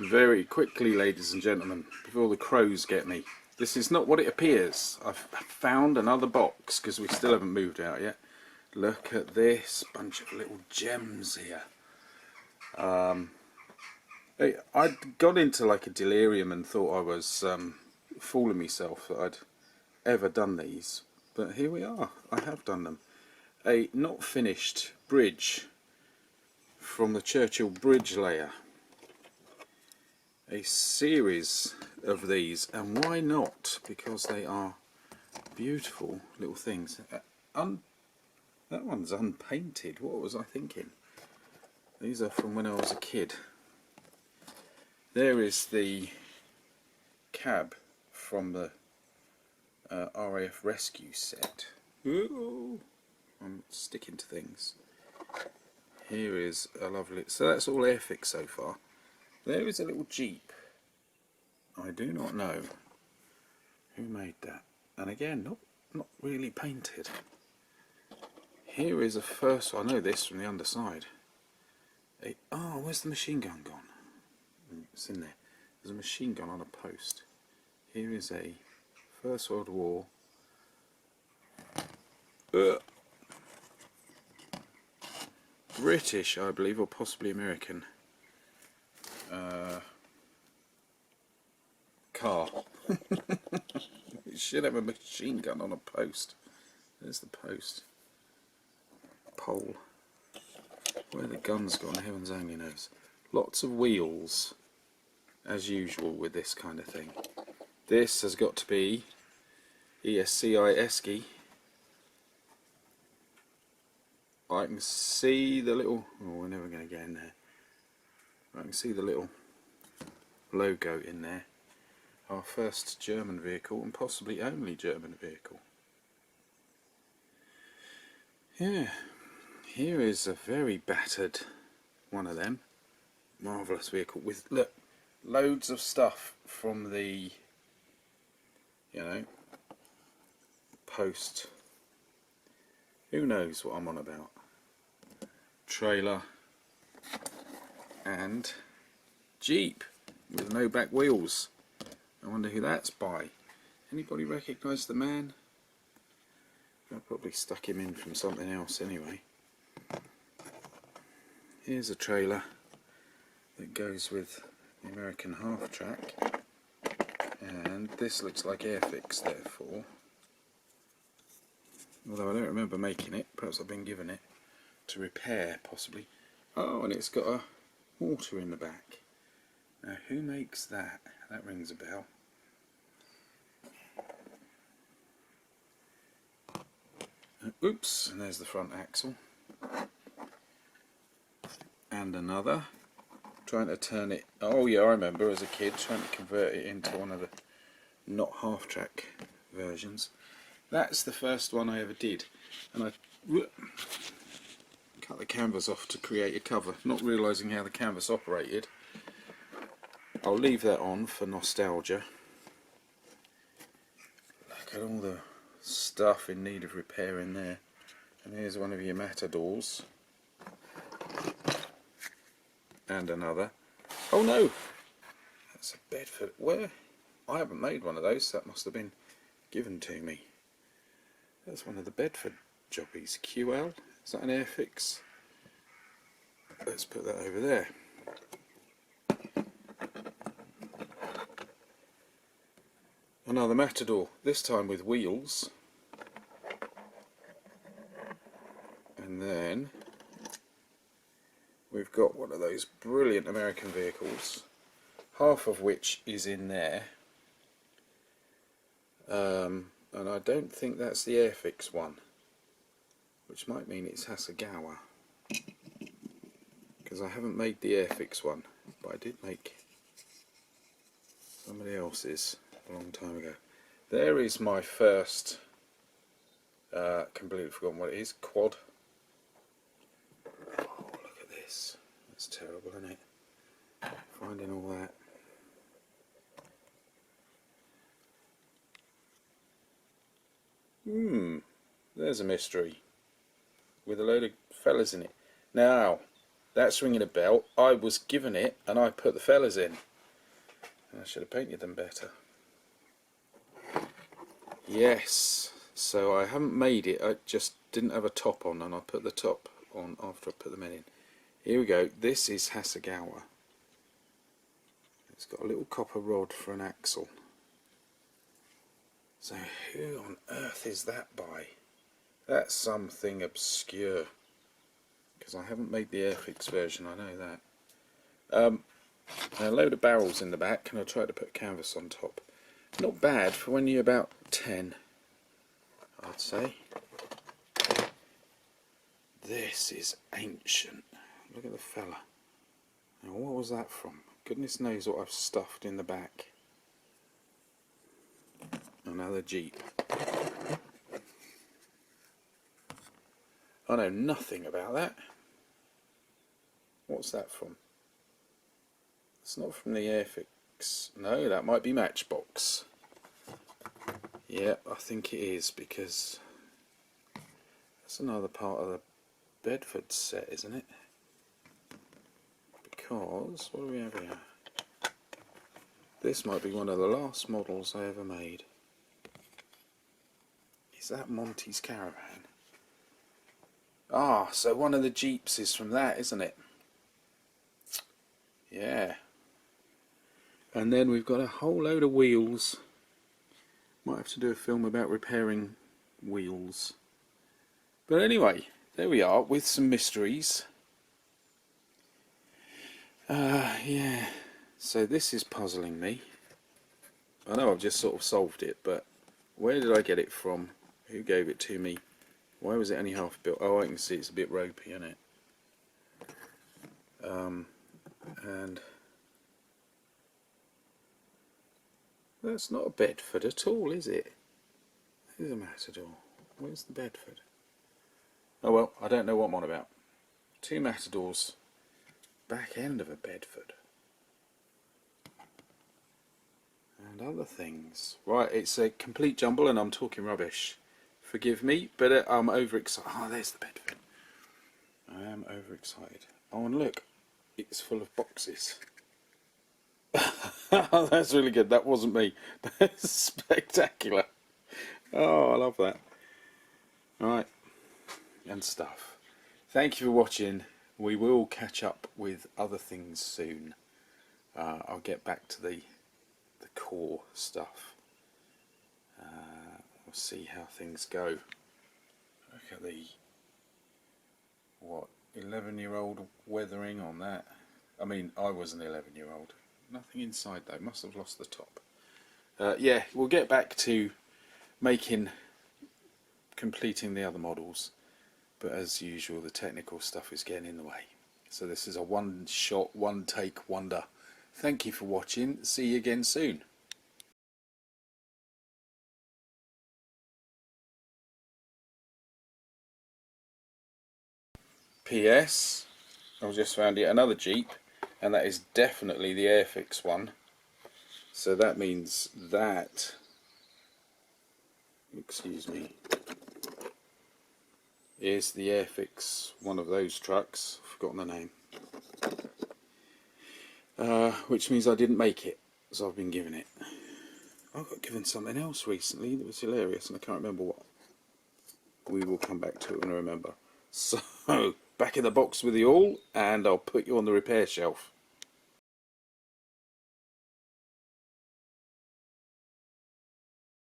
Very quickly, ladies and gentlemen, before the crows get me. This is not what it appears. I've found another box because we still haven't moved out yet. Look at this bunch of little gems here. I got into like a delirium and thought I was fooling myself that I'd ever done these, but here we are. I have done them. A not finished bridge from the Churchill bridge layer. A series of these, and why not? Because they are beautiful little things. That one's unpainted. What was I thinking? These are from when I was a kid. There is the cab from the RAF rescue set. Ooh, I'm sticking to things. Here is a lovely, so that's all Airfix so far. There is a little Jeep. I do not know who made that, and again, not really painted. Here is a first, I know this from the underside. Oh, where's the machine gun gone? It's in there. There's a machine gun on a post. Here is a First World War British, I believe, or possibly American car. It should have a machine gun on a post. There's the post. Pole. Where the gun's gone, heavens only knows. Lots of wheels, as usual with this kind of thing. This has got to be ESCI Esky. I can see the little, oh, we're never going to get in there. I can see the little logo in there. Our first German vehicle, and possibly only German vehicle. Yeah, here is a very battered one of them. Marvellous vehicle with, look, loads of stuff from the, you know, post. Who knows what I'm on about. Trailer and Jeep with no back wheels. I wonder who that's by. Anybody recognise the man? I probably stuck him in from something else anyway. Here's a trailer that goes with the American half-track, and this looks like Airfix therefore, although I don't remember making it. Perhaps I've been given it to repair possibly. Oh, and it's got a mortar in the back. Now who makes that? That rings a bell. Oops, and there's the front axle. And another. Trying to turn it, oh yeah, I remember as a kid trying to convert it into one of the not half-track versions. That's the first one I ever did, and I cut the canvas off to create a cover, not realising how the canvas operated. I'll leave that on for nostalgia. Look at all the stuff in need of repair in there. And here's one of your matadors. And another. Oh no! That's a Bedford. Where? I haven't made one of those, that must have been given to me. That's one of the Bedford jobbies. QL? Is that an Airfix? Let's put that over there. Another Matador, this time with wheels. And then we've got one of those brilliant American vehicles, half of which is in there. And I don't think that's the Airfix one, which might mean it's Hasegawa, because I haven't made the Airfix one, but I did make somebody else's a long time ago. There is my first, completely forgotten what it is, quad. Oh, look at this. That's terrible, isn't it? Finding all that. There's a mystery with a load of fellas in it. Now, that's ringing a bell. I was given it and I put the fellas in. I should have painted them better. Yes, so I haven't made it, I just didn't have a top on, and I put the top on after I put the men in. Here we go, this is Hasegawa. It's got a little copper rod for an axle. So who on earth is that by? That's something obscure, because I haven't made the Airfix version, I know that. A load of barrels in the back, and I tried to put canvas on top. Not bad for when you're about 10, I'd say. This is ancient. Look at the fella. Now what was that from? Goodness knows what I've stuffed in the back. Another Jeep. I know nothing about that. What's that from? It's not from the Airfix. No, that might be Matchbox. Yeah, I think it is, because that's another part of the Bedford set, isn't it? Because, what do we have here? This might be one of the last models I ever made. Is that Monty's Caravan? Ah, so one of the Jeeps is from that, isn't it? Yeah. And then we've got a whole load of wheels. Might have to do a film about repairing wheels. But anyway, there we are with some mysteries. Yeah. So this is puzzling me. I know I've just sort of solved it, but where did I get it from? Who gave it to me? Why was it only half built? Oh, I can see it's a bit ropey, isn't it? And that's not a Bedford at all, is it? It is a Matador. Where's the Bedford? Oh well, I don't know what I'm on about. Two Matadors. Back end of a Bedford. And other things. Right, it's a complete jumble and I'm talking rubbish. Forgive me, but I'm overexcited. Oh, there's the Bedford. I am overexcited. Oh, and look, it's full of boxes. That's really good. That wasn't me. That's spectacular. Oh, I love that. Alright, and stuff. Thank you for watching. We will catch up with other things soon. I'll get back to the core stuff. We'll see how things go. Look at the, what, 11-year-old weathering on that. I mean, I was an 11-year-old. Nothing inside though, must have lost the top. Yeah, we'll get back to completing the other models, but as usual the technical stuff is getting in the way. So this is a one shot, one take wonder. Thank you for watching, see you again soon. PS, I've just found yet another Jeep, and that is definitely the Airfix one. So that means that, excuse me, is the Airfix, one of those trucks, I've forgotten the name. Which means I didn't make it, so I've been given it. I got given something else recently that was hilarious and I can't remember what. We will come back to it when I remember. So, back in the box with you all, and I'll put you on the repair shelf.